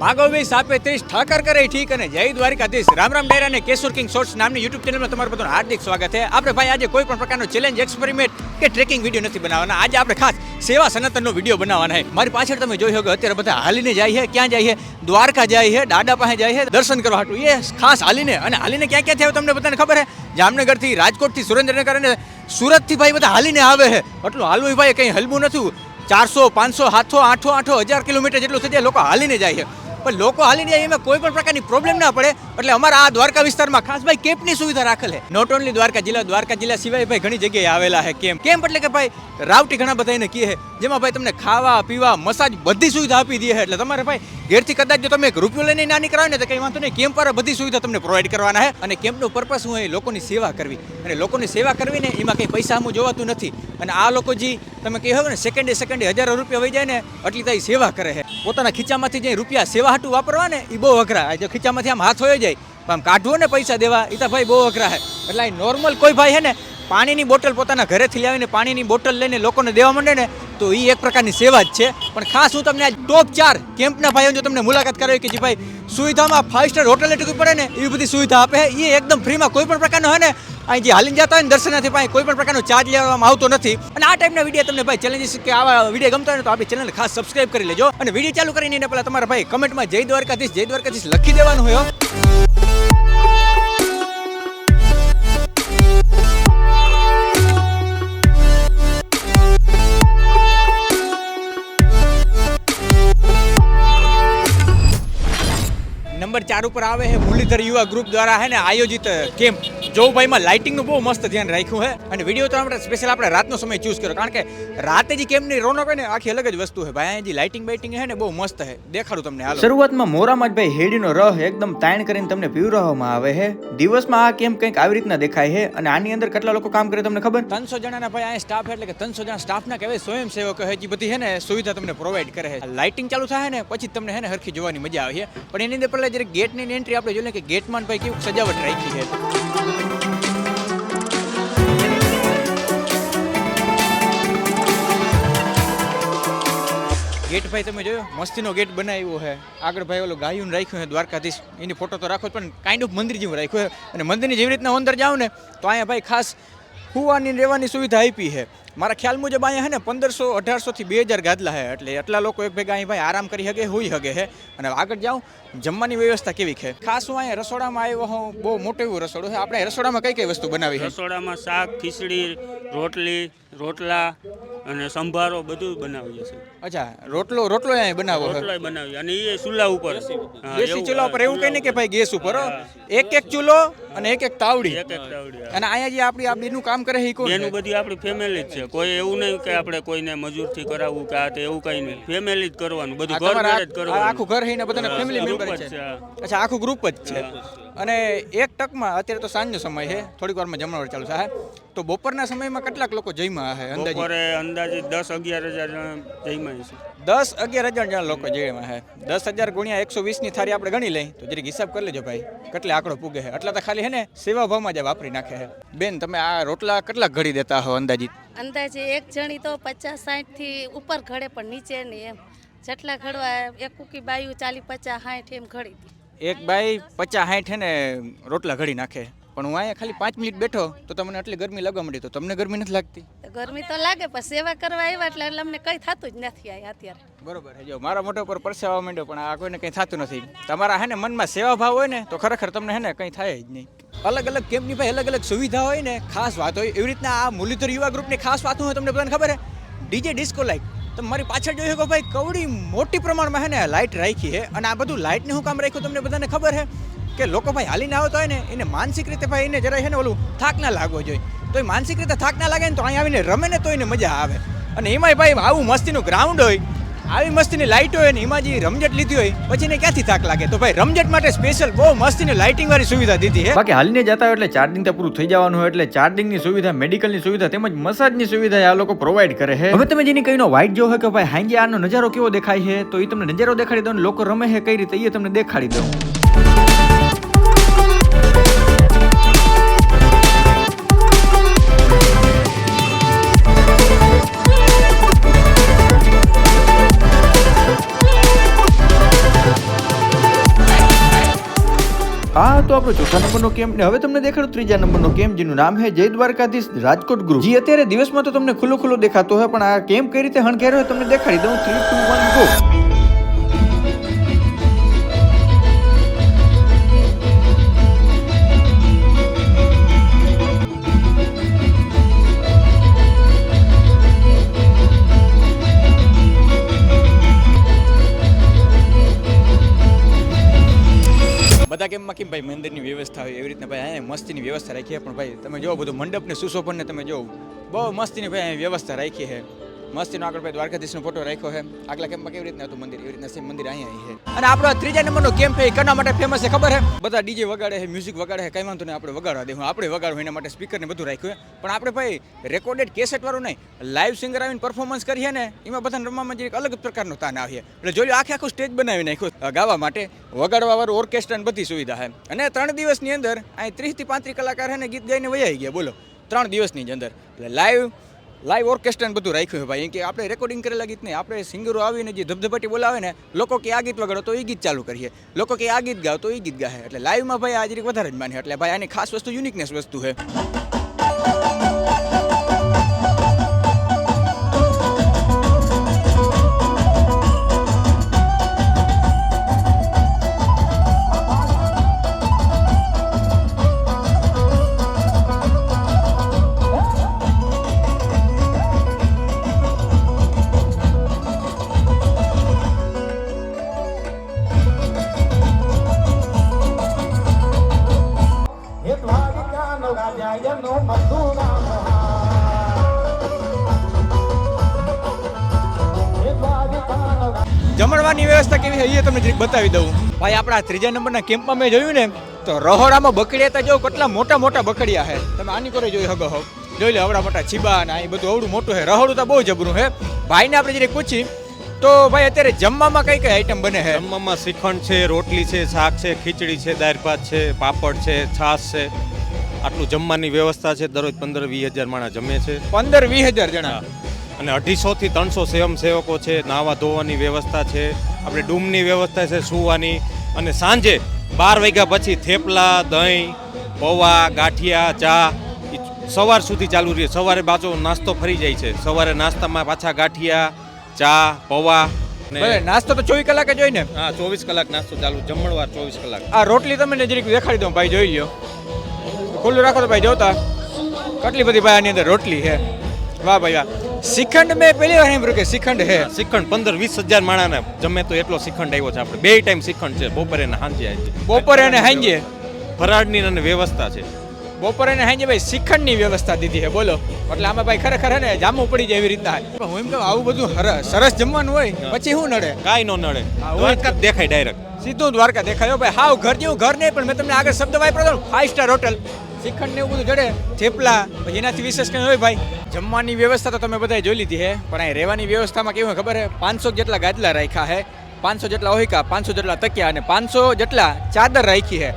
માગોવી સાપે 30 ઠાકર કરે ઠીક અને જય દ્વારિકાધીશ. રામ રામ ડાયરા અને કેશોર કિંગ શોર્ટ્સ નામની યુટ્યુબ ચેનલમાં તમારું બધું હાર્દિક સ્વાગત છે. આપણે ભાઈ આજે કોઈ પણ પ્રકારનો ચેલેન્જ એક્સપેરિમેન્ટ કે ટ્રેકિંગ વિડીયો નથી બનાવવાના. આજે આપણે ખાસ સેવા સનાતનનો વિડીયો બનાવવાના છે. મારી પાછળ તમે જોઈ શકો અત્યારે બધા હાલીને જાય છે. ક્યાં જાય છે? દ્વારકા જાય છે, દાદા પાસે જાય છે દર્શન કરવા હાટું. એ ખાસ હાલીને ક્યાં ક્યાં થયા તમને બધાને ખબર છે? જામનગરથી, રાજકોટથી, સુરેન્દ્રનગર અને સુરતથી ભાઈ બધા હાલીને આવે છે. એટલું હાલવું ભાઈ કંઈ હલવું નથી. 400, 500, 700, 800, 1000 કિલોમીટર જેટલું થઈ જાય લોકો હાલીને જાય છે. પણ લોકો હાલીને જાય એમાં કોઈ પણ પ્રકારની પ્રોબ્લેમ ના પડે એટલે અમારા આ દ્વારકા વિસ્તારમાં ખાસ ભાઈ કેમ્પની સુવિધા રાખેલ છે. નોટ ઓનલી દ્વારકા જિલ્લા સિવાય ભાઈ ઘણી જગ્યાએ આવેલા છે કેમ્પ એટલે કે ભાઈ રાવટી ઘણા બધા એને કહે છે, જેમાં ભાઈ તમને ખાવા પીવા મસાજ બધી સુવિધા આપી દે છે. એટલે તમારે ભાઈ ઘેરથી કદાચ જો તમે એક રૂપિયો લઈને ના નીકળાવ ને તો કંઈ વાંધો નહીં, કેમ્પ વાળા બધી સુવિધા તમને પ્રોવાઈડ કરવાના છે. અને કેમ્પનો પર્પસ શું હોય? લોકોની સેવા કરવી. અને લોકોની સેવા કરવી ને એમાં કંઈ પૈસા આમ જોવાતું નથી. અને આ લોકો જે તમે કહો ને સેકન્ડે હજારો રૂપિયા વહી જાય ને એટલી તો સેવા કરે છે. પોતાના ખીચામાંથી જે રૂપિયા સેવા હાટું વાપરવા ને એ બહુ અઘરા. જો ખીચામાંથી આમ હાથ હોય જાય આમ કાઢવો ને પૈસા દેવા એ તો ભાઈ બહુ અઘરા છે. એટલે આ નોર્મલ કોઈ ભાઈ છે ને પાણીની બોટલ પોતાના ઘરેથી લાવીને પાણીની બોટલ લઈને લોકોને દેવા માંડે ને તો એ એક પ્રકારની સેવા જ છે. પણ ખાસ હું તમને આજ ટોપ 4 કેમ્પના ભાઈઓ જો તમને મુલાકાત કરાવી કે જે ભાઈ સુવિધામાં 5 સ્ટાર હોટલ ટૂંકી પડે ને એવી બધી સુવિધા આપે છે. એ એકદમ ફ્રીમાં કોઈ પણ પ્રકારનો હોય ને અહીં જે હાલીને જતા હોય ને દર્શનાર્થી પાસે કોઈ પણ પ્રકારનો ચાર્જ લેવામાં આવતો નથી. અને આ ટાઈપના વિડીયો તમને ભાઈ ચેલેન્જીસ કે આવા વિડીયો ગમતા હોય ને તો આપણી ચેનલ ખાસ સબસ્ક્રાઇબ કરી લેજો. અને વિડીયો ચાલુ કરીને એને પહેલાં તમારા ભાઈ કમેન્ટમાં જય દ્વારકાધીશ લખી દેવાનું હોય. નંબર 4 ઉપર આવે છે મુરલીધર યુવા ગ્રુપ દ્વારા છે ને આયોજિત કેમ્પ. જો ભાઈમાં લાઇટિંગનું બહુ મસ્ત ધ્યાન રાખ્યું છે. અને વિડીયો તો આપણે સ્પેશિયલ આપણે રાતનો સમય ચૂઝ કર્યો કારણ કે રાતે જે કેમ્પની રોનક હોય ને આખી અલગ જ વસ્તુ છે ભાઈ. અહીંયા જે લાઇટિંગ છે ને બહુ મસ્ત છે. દેખાડું તમને હાલો. શરૂઆતમાં મોરામાં જ ભાઈ હેડીનો રહ એકદમ તાણ કરીને તમને પીવરાવવામાં આવે છે. દિવસમાં આ કેમ્પ કંઈક આવી રીતના દેખાય છે. અને આની અંદર કેટલા લોકો કામ કરે તમને ખબર? 300 જણાના ભાઈ અહીંયા સ્ટાફ એટલે કે 300 જણા સ્ટાફના કહેવાય સ્વયંસેવકો છે જે બધી છે ને સુવિધા તમને પ્રોવાઈડ કરે છે. લાઇટિંગ ચાલુ થાય ને પછી તમને છે ને હરખી જોવાની મજા આવે છે. પણ એની અંદર પહેલા જ્યારે ગેટની એન્ટ્રી આપણે જોઈએ કે ગેટમાં ભાઈ કેવું સજાવટ રાખી છે. ગેટ ભાઈ તમે જોયો મસ્તીનો ગેટ બનાવ્યો છે. આગળ ભાઈ ઓલો ગાયું રાખ્યું છે દ્વારકાધીશ એની ફોટો તો રાખો પણ કાઇન્ડ ઓફ મંદિર જેવું રાખ્યું છે. અને મંદિરની જેવી રીતના અંદર જાઓ ને તો અહીંયા ભાઈ ખાસ સુવાની રહેવાની સુવિધા આપી છે. મારા ખ્યાલ મુજબ અહીંયા છે ને 1500, 1800 થી 2000 ગાદલા છે. એટલે એટલા લોકો એક ભેગા અહીં ભાઈ આરામ કરી શકે, હોઈ શકે છે. અને આગળ જાઉં જમવાની વ્યવસ્થા કેવી છે? ખાસ હું અહીંયા રસોડામાં આવ્યો હું. બહુ મોટું એવું રસોડું છે. આપણે રસોડામાં કઈ વસ્તુ બનાવી છે? રસોડામાં શાક, ખીચડી, રોટલા અને સંભારો બધું બનાવીએ છીએ. અચ્છા, રોટલો અહીંયા બનાવો છે? રોટલો બનાવીએ અને એ ચૂલા ઉપર, દેશી ચૂલા ઉપર. એવું કઈ નહીં કે ભાઈ ગેસ ઉપર. એક ચૂલો અને એક તાવડી. અને અહીંયા જે આપણી આ બેનું કામ કરે છે એ કોણ? એનું બધી આપણી ફેમિલી જ છે. કોઈ એવું નહીં કે આપણે કોઈને મજૂરથી કરાવવું કે આ તે એવું કઈ નહીં. ફેમિલી જ કરવાનું બધું. ઘર જ કરવાનું. આખું ઘર હઈને બધાને ફેમિલી મેમ્બર છે. અચ્છા, આખું ગ્રુપ જ છે. અને એક ટકમાં અત્યારે તો સાંજનો સમય છે, થોડીક વારમાં જમણવાર ચાલુ થાય. તો બપોરના સમયમાં કેટલાક લોકો જમ્યા હશે અંદાજે 10-11 હજાર જમ્યા છે. 10-11 જણા લોકો જમ્યા છે. 10,000 ગુણ્યા 120 ની થાળી આપણે ગણી લઈ તો જરીક હિસાબ કરી લેજો ભાઈ કેટલે આંકડો પૂગે છે. એટલા તો ખાલી છે ને સેવા ભાવમાં જ વાપરી નાખે છે. બેન તમે આ રોટલા કેટલા ઘડી દેતા હો અંદાજે એક જણી તો 50-60 થી ઉપર ઘડે પણ નીચે નહીં. એમ જેટલા ઘડવા એક કુકી બાયું 40-50-60 એમ ઘડી દી. એક બાઈ 50-60 છે ને રોટલા ઘડી નાખે. પણ હું અહીંયા ખાલી 5 મિનિટ બેઠો તો તમને આટલી ગરમી લાગવા માંડી. તો તમને ગરમી નથી લાગતી? ગરમી તો લાગે પણ સેવા કરવા આવ્યા એટલે અમને કંઈ થતું જ નથી અહીંયા અત્યારે. બરોબર છે. જો મારા મોઢા પર પરસેવા માંડ્યો પણ આ કોઈને કંઈ થતું નથી. તમારા હે ને મનમાં સેવા ભાવ હોય ને તો ખરેખર તમને હે ને કંઈ થાય જ નહીં. અલગ અલગ કેમ્પની ભાઈ અલગ અલગ સુવિધા હોય ને ખાસ વાત હોય. એવી રીતના આ મુરલીધર યુવા ગ્રુપની ખાસ વાત હોય તમને બધાને ખબર છે ડીજે ડિસ્કો લાઇટ. તમે મારી પાછળ જોઈ શકો ભાઈ કવડી મોટી પ્રમાણમાં હે ને લાઇટ રાખી છે. અને આ બધું લાઇટને શું કામ રાખ્યું તમને બધાને ખબર છે કે લોકો ભાઈ હાલીને આવતા હોય ને એને માનસિક રીતે ભાઈ એને જરાય છે ને ઓલું થાક ના લાગવો જોઈએ. તો એ માનસિક રીતે થાક ના લાગે ને તો અહીં આવીને રમે ને તો એને મજા આવે. અને એમાંય ભાઈ આવું મસ્તીનું ગ્રાઉન્ડ હોય, આવી મસ્તીની લાઇટ હોય ને એમાં જે રમઝટ લીધી હોય પછી એને ક્યાંથી થાક લાગે? તો ભાઈ રમઝટ માટે સ્પેશિયલ બહુ મસ્તીની લાઇટિંગ વાળી સુવિધા દીધી છે. બાકી હાલીને જતા હોય એટલે ચાર્જિંગ તો પૂરું થઈ જવાનું હોય એટલે ચાર્જિંગની સુવિધા, મેડિકલની સુવિધા તેમજ મસાજની સુવિધા આ લોકો પ્રોવાઈડ કરે છે. હવે તમે જેની કઈનો વાઇટ જો હોય કે ભાઈ હાંજે આનો નજારો કેવો દેખાય છે તો એ તમને નજારો દેખાડી દો ને લોકો રમે છે કઈ રીતે એ તમને દેખાડી દો. આ તો આપણો ચોથા નંબરનો કેમ્પ ને હવે તમને દેખાડું ત્રીજા નંબરનો કેમ્પ જેનું નામ છે જય દ્વારકાધીશ રાજકોટ ગ્રુપ. જે અત્યારે દિવસમાં તો તમને ખુલ્લો દેખાતો હોય પણ આ કેમ્પ કઈ રીતે હણઘેરો હોય તમને દેખાડી દઉં. 3, 2, 1 ગો. બધા કેમ્પમાં કેમ ભાઈ મંદિરની વ્યવસ્થા હોય એવી રીતના ભાઈ અહીંયા મસ્તીની વ્યવસ્થા રાખી છે. પણ ભાઈ તમે જો બધું મંડપને સુશોભનને તમે જો બહુ મસ્તીની ભાઈ અહીંયા વ્યવસ્થા રાખી છે. મસ્તીનો આગળ ભાઈ દ્વારકાધીશનો ફોટો રાખ્યો છે. આગલા કેમ્પમાં કેવી રીતના હતું મંદિર એવી રીતના સેમ મંદિર અહીંયા છે. અને આપણો ત્રીજા નંબરનો કેમ્પ છે એ કના માટે ફેમસ છે ખબર છે? બધા ડીજે વગાડે છે, મ્યુઝિક વગાડે છે, કઈ વાંધો નહીં આપણે વગાડવા દેવું, આપણે વગાડવું એના માટે સ્પીકરને બધું રાખ્યું છે. પણ આપણે ભાઈ રેકોર્ડેડ કેસેટ વાળું નહીં, લાઈવ સિંગર આવીને પરફોર્મન્સ કરીએ ને એમાં બધાને રમવામાં જે એક અલગ પ્રકારનો તાન આવીએ. એટલે જોયું આખું સ્ટેજ બનાવી નાખ્યું ગાવા માટે, વગાડવા વાળું ઓર્કેસ્ટ્રા બધી સુવિધા છે. અને 3 દિવસની અંદર અહીં 30 થી 35 કલાકાર છે ને ગીત ગાઈને વૈયા ગયા બોલો 3 દિવસની અંદર. એટલે લાઈવ ઓર્કેસ્ટ્રા બધું રાખ્યું છે ભાઈ. કે આપણે રેકોર્ડિંગ કરેલા ગીત નહીં, આપણે સિંગરો આવીને જે ધબધબાટી બોલાવે ને, લોકો કે આ ગીત વગાડો તો એ ગીત ચાલુ કરીએ, લોકો કે આ ગીત ગાઓ તો એ ગીત ગાય. એટલે લાઈવમાં ભાઈ આ જરીક વધારે જ માને. એટલે ભાઈ આની ખાસ વસ્તુ યુનિકનેસ વસ્તુ છે. જમણવાની વ્યવસ્થા કેવી છે એ તમને જરીક બતાવી દઉં ભાઈ. આપણા ત્રીજા નંબરના કેમ્પમાં મેં જોયું ને તો રહોડામાં બકડિયા તો જો કેટલા મોટા બકડિયા છે. તમે આની કરે જોઈ શકો હો, જોઈ લે અવડા મોટા છીબા ને એ બધું અવડું મોટું છે. રહોડું તો બહુ જબરું છે. ભાઈને આપણે જરીક પૂછી તો ભાઈ અત્યારે જમવામાં કઈ આઈટમ બને છે? જમવામાં શ્રીખંડ છે, રોટલી છે, શાક છે, ખીચડી છે, દાળ ભાત છે, પાપડ છે, છાશ છે. આટલું જમવાની વ્યવસ્થા છે. દરરોજ 15-20 હજાર માણસ જમે છે. 15-20 હજાર જણા. અને 250 થી 300 સ્વયંસેવકો છે. નાવા ધોવાની વ્યવસ્થા છે, આપણે ડૂમની વ્યવસ્થા છે, સૂવાની. અને સાંજે 12 વાગ્યા પછી થેપલા, દહીં, પૌવા, ગાંઠિયા, ચા સવાર સુધી ચાલુ રહે. સવારે પાછો નાસ્તો ફરી જાય છે. સવારે નાસ્તામાં પાછા ગાંઠિયા, ચા, પૌવા. ભલે નાસ્તો તો 24 કલાક જ હોય ને? હા, 24 કલાક નાસ્તો ચાલુ, જમણવાર 24 કલાક. આ રોટલી તમને જરીક દેખાડી દઉં ભાઈ, જોઈ લ્યો. ખુલ્લું રાખો તો ભાઈ જોતા કેટલી બધી ભાઈ આની અંદર રોટલી છે. વાહ ભાઈ વાહ. શ્રીખંડ મેં પહેલી વાર સાંભળ્યું કે શ્રીખંડ છે. શ્રીખંડ 15-20 હજાર માણસને જમે તો એટલો શ્રીખંડ આવ્યો છે. આપણે 2 ટાઈમ શ્રીખંડ છે, બપોરે ને સાંજે. બપોરે અને સાંજે ફરાળની અને વ્યવસ્થા છે. બપોરે અને સાંજે ભાઈ શ્રીખંડની વ્યવસ્થા દીધી છે બોલો. એટલે આમાં ભાઈ ખરેખર હે ને જામું પડી જાય એવી રીતના. હું એમ કહું આવું બધું સરસ જમવાનું હોય પછી શું નડે? કાંઈ ન નડે. દ્વારકા જ દેખાય ડાયરેક્ટ, સીધું દ્વારકા દેખાયો ભાઈ. હાવ ઘર જેવું ઘર નહીં, પણ મેં તમને આગળ શબ્દ વાપર્યો 5 સ્ટાર હોટલ. શ્રીખંડ ને એવું બધું જડે, થેપલા, પછી એનાથી વિશેષ કંઈ હોય ભાઈ. જમવાની વ્યવસ્થા તો તમે બધાએ જોઈ લીધી છે, પણ અહીં રહેવાની વ્યવસ્થામાં કેવું ખબર છે? 500 જેટલા ગાદલા રાખ્યા છે, 500 જેટલા ઓહિકા, 500 જેટલા તકિયા અને 500 જેટલા ચાદર રાખી છે.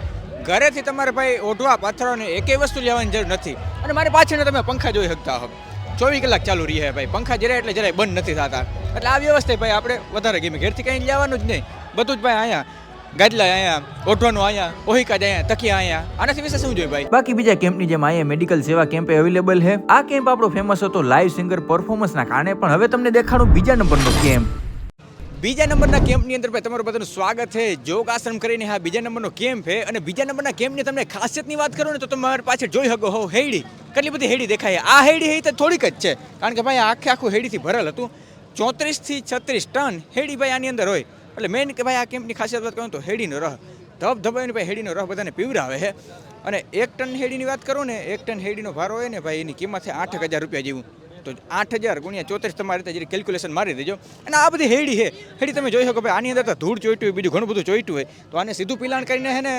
ઘરેથી તમારે ભાઈ ઓઢવા પાથરવાની એકેય વસ્તુ લેવાની જરૂર નથી. અને મારી પાછળ તમે પંખા જોઈ શકતા હો, 24 કલાક ચાલુ રહી છે ભાઈ. પંખા જરાય એટલે જરાય બંધ નથી થતા. એટલે આ વ્યવસ્થા ભાઈ આપણે વધારે ગમે. ઘરેથી કંઈ લેવાનું જ નહીં, બધું જ ભાઈ અહીંયા ગાદલા અહીંયા, ઓઢવાનું અહીંયા, ઓહિકા અહીંયા, તકિયા અહીંયા. આનાથી વિશે શું જોઈએ ભાઈ? બાકી બીજા કેમ્પની જેમ અહીંયા મેડિકલ સેવા કેમ્પ અવેલેબલ છે. આ કેમ્પ આપણો ફેમસ હતો લાઈવ સિંગર પરફોર્મન્સના કારણે. પણ હવે તમને દેખાડું બીજા નંબરનો કેમ્પ. બીજા નંબરના કેમ્પની અંદર ભાઈ તમારું બધાનું સ્વાગત છે. યોગ આશ્રમ કરીને હા બીજા નંબરનો કેમ્પ છે. અને બીજા નંબરના કેમ્પની તમને ખાસિયતની વાત કરું ને તો તમારી પાછળ જોઈ શકો હો હેડી, કેટલી બધી હેડી દેખાય. આ હેડી હે તો થોડીક જ છે, કારણ કે ભાઈ આખું હેડીથી ભરેલ હતું. 34 થી 36 ટન હેડી ભાઈ આની અંદર હોય. એટલે મેઇન કે ભાઈ આ કેમ્પની ખાસિયત વાત કરું તો હેડીનો રહ ધબધબાઈને ભાઈ હેડીનો રહ બધાને પીવરાવે છે. અને 1 ટન હેડીની વાત કરું ને, 1 ટન હેડીનો ભારો હોય ને ભાઈ એની કિંમત છે 8,000 રૂપિયા જેવું. તો 8,000 × 34 તમારે રીતે જરી કેલ્ક્યુલેશન મારી દેજો. અને આ બધી હેડી છે. હેડી તમે જોઈ શકો ભાઈ આની અંદર તો ધૂળ ચોઈટું હોય, બીજું ઘણું બધું ચોઈટું હોય. તો આને સીધું પિલાણ કરીને છે ને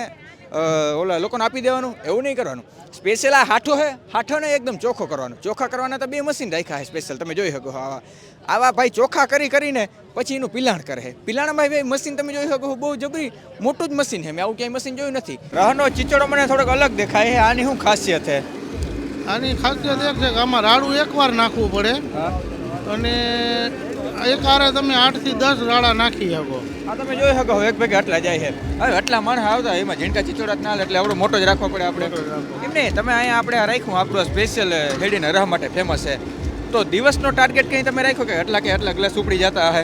ઓલા લોકોને આપી દેવાનું, એવું નહીં કરવાનું. સ્પેશિયલ આ હાઠો છે, હાઠોને એકદમ ચોખ્ખો કરવાનો. ચોખ્ખા કરવાના તો 2 મશીન રાખ્યા છે સ્પેશિયલ, તમે જોઈ શકો. આવા ભાઈ ચોખ્ખા કરીને પછી એનું પિલાણ કરે છે. પિલાણમાં ભાઈ મશીન તમે જોઈ શકો બહુ જબરી મોટું જ મશીન છે. મેં આવું ક્યાંય મશીન જોયું નથી. રહનો ચીચડો મને થોડોક અલગ દેખાય છે. આની શું ખાસિયત છે? આની ખાસિયત એક છે કે આમાં રાડું એકવાર નાખવું પડે અને એક આરે તમે 8 થી 10 રાડા નાખી શકો. આ તમે જોઈ શકો એક ભેગે આટલા જાય છે. હવે આટલા માણસ આવતા એમાં ઝીણકા ચીચોડા જ ના હાલે, એટલે આવડો મોટો જ રાખવો પડે આપણે. એમ નહીં, તમે અહીંયા આપણે આ રાખ્યું આપણું સ્પેશિયલ હેડીને રહ માટે ફેમસ છે, તો દિવસનો ટાર્ગેટ કંઈ તમે રાખ્યો કે આટલા ગ્લાસ ઉપડી જતા હે?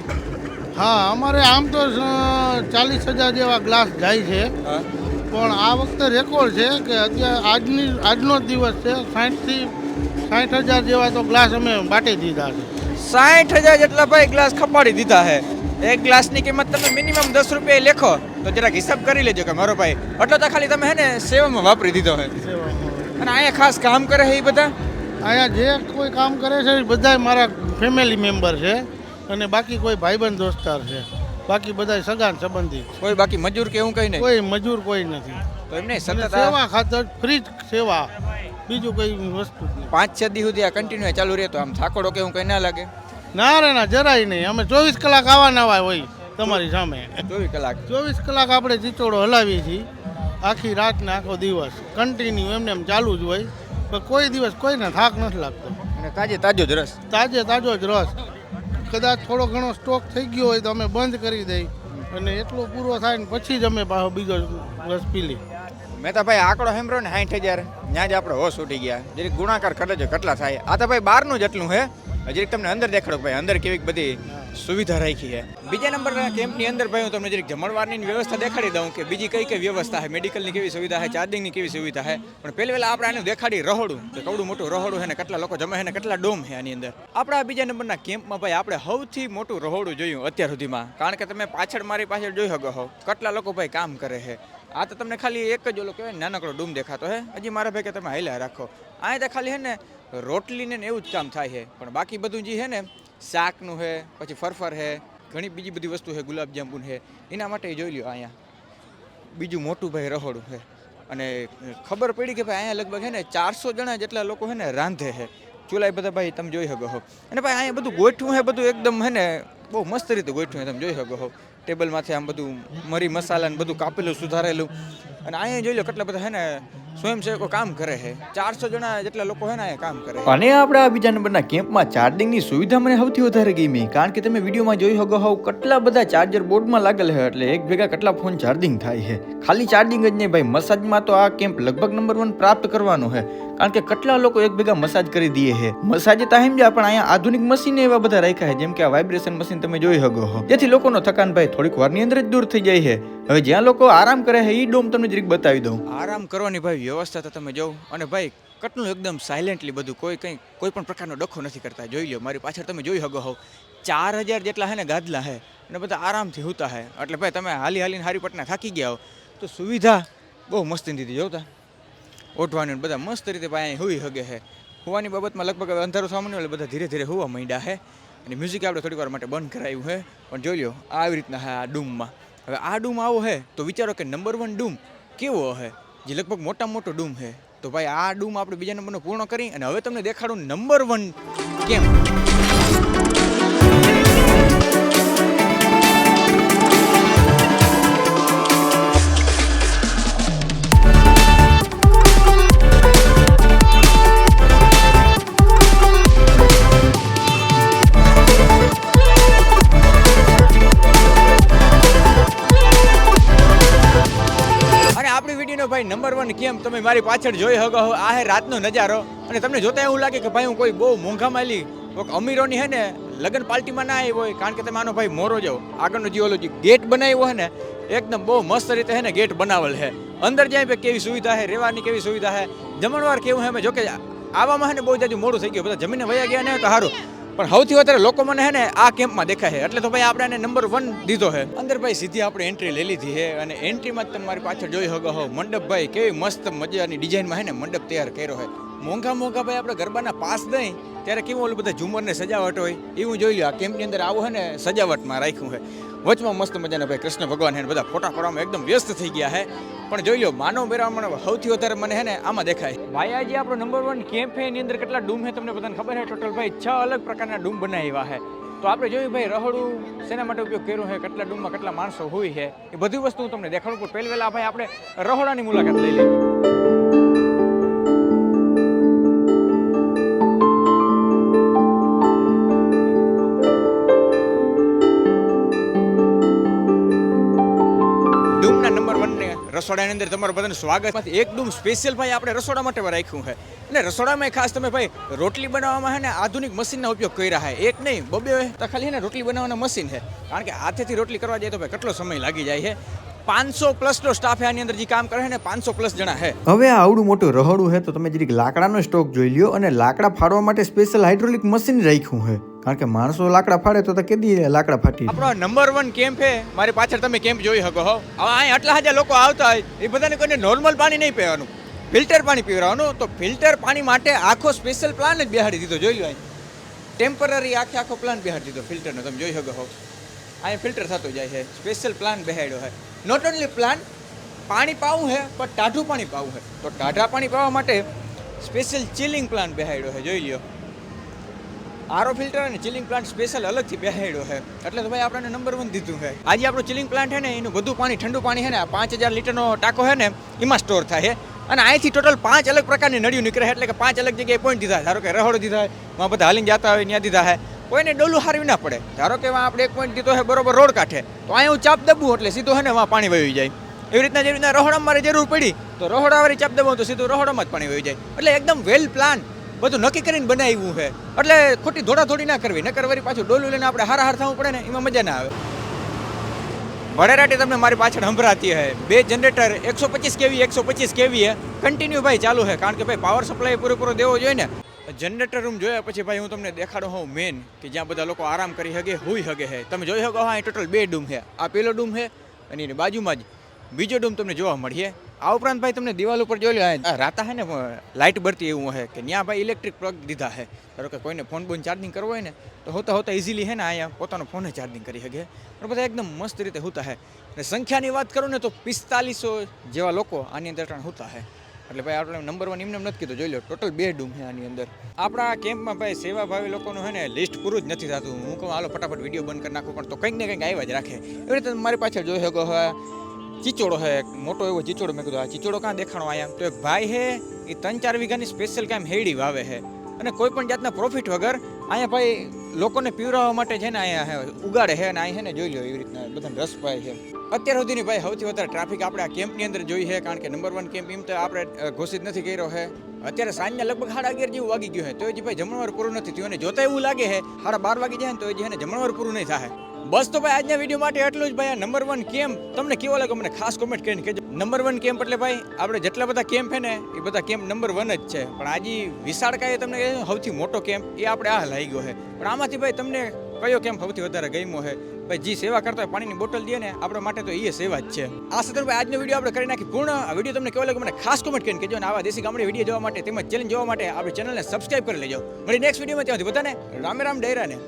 હા, અમારે આમ તો 40,000 જેવા ગ્લાસ જાય છે, હા. પણ આ વખતે રેકોર્ડ છે કે અત્યારે આજનો જ દિવસ છે, 60 થી 60,000 જેવા તો ગ્લાસ અમે બાટી દીધા છે. 60,000 જેટલા ભાઈ ગ્લાસ ખપાડી દીધા છે. એક ગ્લાસની કિંમત તમે મિનિમમ 10 રૂપિયા લેખો તો જરાક હિસાબ કરી લેજો કે મારો ભાઈ એટલો તો ખાલી તમે હે ને સેવામાં વાપરી દીધો છે. અને અહીંયા ખાસ કામ કરે છે એ બધા? અહીંયા જે કોઈ કામ કરે છે એ બધા મારા ફેમિલી મેમ્બર છે, અને બાકી કોઈ ભાઈબંધ દોસ્તાર છે, બાકી બધા સગાન સંબંધી. કોઈ બાકી મજૂર કે એવું કંઈ નહીં? કોઈ મજૂર કોઈ નથી. તો એમ નહીં, અને સતત સેવા ખાતર ફ્રી સેવા, બીજું કોઈ વસ્તુ જ નહીં. 5-6 દી સુધી આ કન્ટિન્યુ ચાલુ રહે તો આમ થાકોડો કે એવું કંઈ ના લાગે? ના રે ના, જરાય નહીં. અમે 24 કલાક આવા હોય તમારી સામે. 24 કલાક 24 કલાક આપણે ચીચોડો હલાવીએ છીએ, આખી રાત ને આખો દિવસ કન્ટિન્યુ એમને એમ ચાલુ જ હોય, પણ કોઈ દિવસ કોઈને થાક નથી લાગતો. અને તાજો જ રસ. તાજો જ રસ. કદાચ થોડો ઘણો સ્ટોક થઈ ગયો હોય તો અમે બંધ કરી દઈ, અને એટલો પૂરો થાય ને પછી જ અમે પાછો બીજો રસ પી લઈ. મહેતાભાઈ આંકડો હેમરો ને 60,000 ત્યાં જ આપણે હોશ ઉઠી ગયા. જરીક ગુણાકાર કરે છે કેટલા થાય. આ તો ભાઈ બહારનું જ એટલું હે. જરીક તમને અંદર દેખાડો ભાઈ, અંદર કેવી બધી સુવિધા રાખી છે. બીજા નંબરના કેમ્પની અંદર ભાઈ હું તમને જરીક જમણવારની વ્યવસ્થા દેખાડી દઉં કે બીજી કઈ વ્યવસ્થા છે, મેડિકલની કેવી સુવિધા છે, ચાર્જિંગની કેવી સુવિધા છે. પણ પહેલા આપણે આને દેખાડી રહોડું કે કવડું મોટું રહોડું છે ને કેટલા લોકો જમે છે ને કેટલા ડોમ છે આની અંદર. આપણા બીજા નંબરના કેમ્પમાં ભાઈ આપણે સૌથી મોટું રહોડું જોયું અત્યાર સુધીમાં, કારણ કે તમે મારી પાછળ જોઈ શકો છો કેટલા લોકો ભાઈ કામ કરે છે. આ તો તમને ખાલી એક જ ઓલો કહેવાય નાનકડો ડૂમ દેખાતો હે. હજી મારા ભાઈ કે તમે હાલ્યા રાખો. આ તો ખાલી હે ને રોટલીને એવું જ કામ થાય છે, પણ બાકી બધું જે છે ને શાકનું છે, પછી ફરફર છે, ઘણી બીજી બધી વસ્તુ છે, ગુલાબજાંબુ છે, એના માટે જોઈ લ્યો અહીંયા બીજું મોટું ભાઈ રહોડું છે. અને ખબર પડી કે ભાઈ અહીંયા લગભગ છે ને 400 જણા જેટલા લોકો છે ને રાંધે છે. ચૂલા બધા ભાઈ તમે જોઈ શકો છો. અને ભાઈ અહીંયા બધું ગોઠવું છે, બધું એકદમ છે ને બહુ મસ્ત રીતે ગોઠવું છે, તમે જોઈ શકો છો. ટેબલમાંથી આમ બધું મરી મસાલા ને બધું કાપેલું સુધારેલું. અને અહીંયા જોઈ લો કેટલા બધા છે ને સ્વયંસેવકો કામ કરે છે. 400 જણા જેટલા લોકો છે ને અહીંયા કામ કરે. અને આપણે આ બીજા નંબરના કેમ્પમાં ચાર્જિંગની સુવિધા મને સૌથી વધારે ગમી, કારણ કે તમે વિડીયોમાં જોઈ શકો છો કેટલા બધા ચાર્જર બોર્ડમાં લાગેલ છે, એટલે એક ભેગા કેટલા ફોન ચાર્જિંગ થાય છે. ખાલી ચાર્જિંગ જ નહીં ભાઈ, મસાજમાં તો આ કેમ્પ લગભગ નંબર 1 પ્રાપ્ત કરવાનો છે, કારણ કે કેટલા લોકો એક ભેગા મસાજ કરી દે છે. મસાજ તો સમજ્યા, પણ અહીંયા આધુનિક મશીન એવા બધા રાખ્યા છે, જેમ કે આ વાઇબ્રેશન મશીન તમે જોઈ શકો છો, જેથી લોકોનો થકાન ભાઈ થોડીક વારની અંદર જ દૂર થઈ જાય છે. હવે જ્યાં લોકો આરામ કરે છે એ ડોમ તમને જરીક બતાવી દઉં. આરામ કરવાની ભાઈ વ્યવસ્થા તો તમે જોવો, અને ભાઈ કેટલું એકદમ સાયલેન્ટલી બધું, કોઈ પણ પ્રકારનો ડખો નથી કરતા. જોઈ લો મારી પાછળ તમે જોઈ શકો છો 4,000 જેટલા છે ને ગાદલા છે, અને બધા આરામથી હુતા છે. એટલે ભાઈ તમે હાલીને હારી પટના થાકી ગયા હો તો સુવિધા બહુ મસ્ત દીધી. જોતા ઓઢવાની બધા મસ્ત રીતે ભાઈ હુઈ શકે છે. હુવાની બાબતમાં લગભગ અંધારું થવા માંડ્યું એટલે બધા ધીરે ધીરે હુવા માંડ્યા છે. અને મ્યુઝિક આપણે થોડીક વાર માટે બંધ કરાવ્યું છે, પણ જોઈ લો આવી રીતના છે આ ડૂમમાં. હવે આ ડૂમ આવો છે તો વિચારો કે નંબર 1 ડૂમ કેવો હશે, જે લગભગ મોટામાં મોટો ડૂમ છે. તો ભાઈ આ ડૂમ આપણે બીજા નંબરનો પૂર્ણ કરી અને હવે તમને દેખાડું નંબર 1 કેમ. ભાઈ નંબર 1 કેમ તમે મારી પાછળ જોઈ શકો છો. આ હે રાતનો નજારો, અને તમને જોતા એવું લાગે કે ભાઈ હું કોઈ બહુ મોંઘા માલી અમીરોની હે ને લગ્ન પાર્ટીમાં ના આવ્યો હોય, કારણ કે તમે આનો ભાઈ મોરો જાઓ. આગળનો જીઓલોજી ગેટ બનાવ્યો હે ને એકદમ બહુ મસ્ત રીતે હે ને ગેટ બનાવેલ છે. અંદર જાય ભાઈ કેવી સુવિધા છે, રહેવાની કેવી સુવિધા છે, જમણવાર કેવું હે. જો કે આવામાં હે ને બહુ જાજુ મોડું થઈ ગયું, બધા જમીને વયા ગયા ને તો સારું, પણ સૌથી વધારે લોકો મને હે ને આ કેમ્પમાં દેખાય છે, એટલે તો ભાઈ આપણે એને નંબર 1 દીધો છે. અંદર ભાઈ સીધી આપણે એન્ટ્રી લઈ લીધી છે, અને એન્ટ્રીમાં તમે મારી પાછળ જોઈ શકો છો મંડપ ભાઈ કેવી મસ્ત મજાની ડિઝાઇનમાં હે ને મંડપ તૈયાર કર્યો છે. મોંઘા ભાઈ આપણે ગરબાના પાસ દઈ ત્યારે કેવું ઓલું બધા ઝુમરને સજાવટ હોય એવું જોઈ લો. આ કેમ્પની અંદર આવું હે ને સજાવટમાં રાખ્યું છે. વચમાં મસ્ત મજાના ભાઈ કૃષ્ણ ભગવાન હે બધા ફોટા પાડવામાં એકદમ વ્યસ્ત થઈ ગયા છે. પણ જોઈ લો માનવ મેળામાં સૌથી વધારે મને હે ને આમાં દેખાય. ભાઈ આજે આપણો નંબર 1 કેમ્પ છે, એની અંદર કેટલા ડૂમ છે તમને બધાને ખબર છે? ટોટલ ભાઈ 6 અલગ પ્રકારના ડૂમ બનાવ્યા છે. તો આપણે જોયું ભાઈ રહોડું શેના માટે ઉપયોગ કર્યો છે, કેટલા ડૂમમાં કેટલા માણસો હોય છે, એ બધી વસ્તુ હું તમને દેખાડું. પણ પહેલા ભાઈ આપણે રહોડાની મુલાકાત લઈ લઈએ. રસોડાની અંદર તમારું બધાનું સ્વાગત. એકદમ સ્પેશિયલ ભાઈ આપણે રસોડા માટે રાખ્યું છે અને રસોડામાં ખાસ તમે ભાઈ રોટલી બનાવવામાં છે ને આધુનિક મશીનનો ઉપયોગ કરી રહ્યા છે. એક નહીં બબે તો ખાલી છે ને રોટલી બનાવવાના મશીન છે, કારણ કે હાથેથી રોટલી કરવા જાય તો ભાઈ કેટલો સમય લાગી જાય છે. 500+ નો સ્ટાફ આની અંદર જે કામ કરે છે ને 500+ જણા છે. હવે આ આવડું મોટું રહોડું છે તો તમે જરીક લાકડાનો સ્ટોક જોઈ લ્યો, અને લાકડા ફાડવા માટે સ્પેશિયલ હાઇડ્રોલિક મશીન રાખ્યું છે, કારણ કે માણસો લાકડા ફાડે તો કેદી લાકડા ફાટી. આપણો નંબર 1 કેમ્પ છે. મારી પાછળ તમે કેમ્પ જોઈ શકો હો. હવે અહીં આટલા હજાર લોકો આવતા હોય એ બધાને કોઈને નોર્મલ પાણી નહીં પીવાનું, ફિલ્ટર પાણી પીવડાવવાનું. તો ફિલ્ટર પાણી માટે આખો સ્પેશિયલ પ્લાન જ બેહાડી દીધો. જોઈ લો અહીં ટેમ્પરરી આખો પ્લાન બેહાડી દીધો ફિલ્ટરનો. તમે જોઈ શકો હો અહીં ફિલ્ટર થતો જાય છે. સ્પેશિયલ પ્લાન બેહાડ્યો છે. નોટ ઓનલી પ્લાન પાણી પાવું છે પણ ટાઢું પાણી પાવું છે, તો ટાઢા પાણી પાવા માટે સ્પેશિયલ ચિલિંગ પ્લાન બેહાડ્યો છે. જોઈ લ્યો આરો ફિલ્ટર અને ચિલિંગ પ્લાન્ટ સ્પેશિયલ અલગથી બેહાડ્યો છે, એટલે તો ભાઈ આપણને નંબર 1 દીધું છે. આજે આપણું ચિલિંગ પ્લાન્ટ છે ને એનું બધું પાણી ઠંડુ પાણી છે ને 5000 લીટરનો ટાંકો છે ને એમાં સ્ટોર થાય છે. અને અહીંથી ટોટલ 5 અલગ પ્રકારની નળીઓ નીકળે, એટલે કે 5 અલગ જગ્યાએ પોઈન્ટ દીધા. ધારો કે રહોડો દીધા હોય, માં બધા હાલીને જતા હોય ત્યાં દીધા છે. કોઈને ડોલું હારવી ના પડે. ધારો કે આપણે એક પોઈન્ટ દીધો છે બરોબર રોડ કાંઠે, તો અહીં હું ચાપ દબું એટલે સીધો છે ને એમાં પાણી વહી જાય. એવી રીતના રહોડામાં મારે જરૂર પડી તો રહોડાવાળી ચાપ દબાવું તો સીધું રહોડામાં જ પાણી વહી જાય. એટલે એકદમ વેલ પ્લાન બધું નક્કી કરીને બનાવ્યું છે. એટલે ખોટી દોડાદોડી ના કરવી, નકર વળી પાછું ડોલું લઈને આપણે હાર થવું પડે ને, એમાં મજા ના આવે. ભરેરાટી તમને મારી પાછળ સંભળાતી છે. 2 જનરેટર 125 kV 125 kV કન્ટિન્યુ ભાઈ ચાલુ છે, કારણ કે ભાઈ પાવર સપ્લાય પૂરેપૂરો દેવો જોઈએ ને. જનરેટર રૂમ જોયા પછી ભાઈ હું તમને દેખાડું હોઉં મેન કે જ્યાં બધા લોકો આરામ કરી શકે, હોઈ શકે છે. તમે જોઈ શકો હા ટોટલ 2 ડૂમ છે. આ પહેલો ડૂમ છે અને એની બાજુમાં જ બીજો ડૂમ તમને જોવા મળીએ. આ ઉપરાંત ભાઈ તમને દિવાલ ઉપર જોઈ લો રાતા છે ને લાઇટ બળતી એવું છે કે ત્યાં ભાઈ ઇલેક્ટ્રિક પ્લગ દીધા છે. ધારો કે કોઈને ફોન ચાર્જિંગ કરવો હોય ને તો હોતા ઇઝીલી છે ને અહીંયા પોતાનો ફોને ચાર્જિંગ કરી શકે. પણ બધા એકદમ મસ્ત રીતે હોતા છે. અને સંખ્યાની વાત કરું ને તો 4500 જેવા લોકો આની અંદર હોતા છે. એટલે ભાઈ આપણે નંબર 1 એમને નથી કીધું. જોઈ લો ટોટલ 2 ડૂમ છે આની અંદર. આપણા કેમ્પમાં ભાઈ સેવાભાવી લોકોનું છે ને લિસ્ટ પૂરું જ નથી થતું. હું કહું હાલો ફટાફટ વિડીયો બંધ કરી નાખું, પણ તો કંઈક ને કંઈક આવ્યા જ રાખે. એવી રીતે મારી પાછળ જોઈ શકો હવે ચીચોડો છે, મોટો એવો ચીચોડો. મેં કીધું આ ચીચોડો ક્યાં દેખાણો અહીંયા? તો એક ભાઈ છે એ 3-4 વીઘાની સ્પેશિયલ કામ હેડી વાવે છે, અને કોઈ પણ જાતના પ્રોફિટ વગર અહીંયા ભાઈ લોકોને પીવડાવવા માટે છે ને અહીંયા ઉગાડે છે. અને અહીં છે ને જોઈ લો એવી રીતના બધાને રસ પાય છે. અત્યાર સુધીની ભાઈ સૌથી વધારે ટ્રાફિક આપણે આ કેમ્પની અંદર જોઈ છે, કારણ કે નંબર 1 કેમ્પ એમ તો આપણે ઘોષિત નથી કર્યો છે. અત્યારે સાંજના લગભગ 11:30 જેવું વાગી ગયું છે, તો હજી ભાઈ જમણવાર પૂરું નથી થયું. અને જોતા એવું લાગે છે 12:30 વાગી જાય ને તો હજી જમણવાર પૂરું નહીં થાય. બસ તો ભાઈ આજના વિડીયો માટે એટલું જ. ભાઈ આ નંબર 1 કેમ્પ તમને કેવો લાગ્યો મને ખાસ કોમેન્ટ કરીને કહેજો. નંબર 1 કેમ્પ એટલે ભાઈ આપણે જેટલા બધા કેમ્પ છે ને એ બધા કેમ્પ નંબર 1 જ છે, પણ આજે વિશાળકાય તમને સૌથી મોટો કેમ્પ એ આપણે આ લાગી ગયો છે. પણ આમાંથી ભાઈ તમને કયો કેમ્પ સૌથી વધારે ગમ્યો છે? ભાઈ જે સેવા કરતા હોય, પાણીની બોટલ દે ને આપણા માટે તો એ સેવા જ છે. આ સાથે ભાઈ આજનો વિડીયો આપણે કરી નાખી પૂર્ણ. આ વિડીયો તમને કેવો લાગ્યો મને ખાસ કોમેન્ટ કરીને કહેજો. અને આવા દેશી ગામડે વિડીયો જોવા માટે તેમજ ચેલેન્જ જોવા માટે આપણી ચેનલને સબસ્ક્રાઇબ કરી લેજો. મળી નેક્સ્ટ વિડીયોમાં. ત્યાંથી બધાને રામ રામ ડેરાને.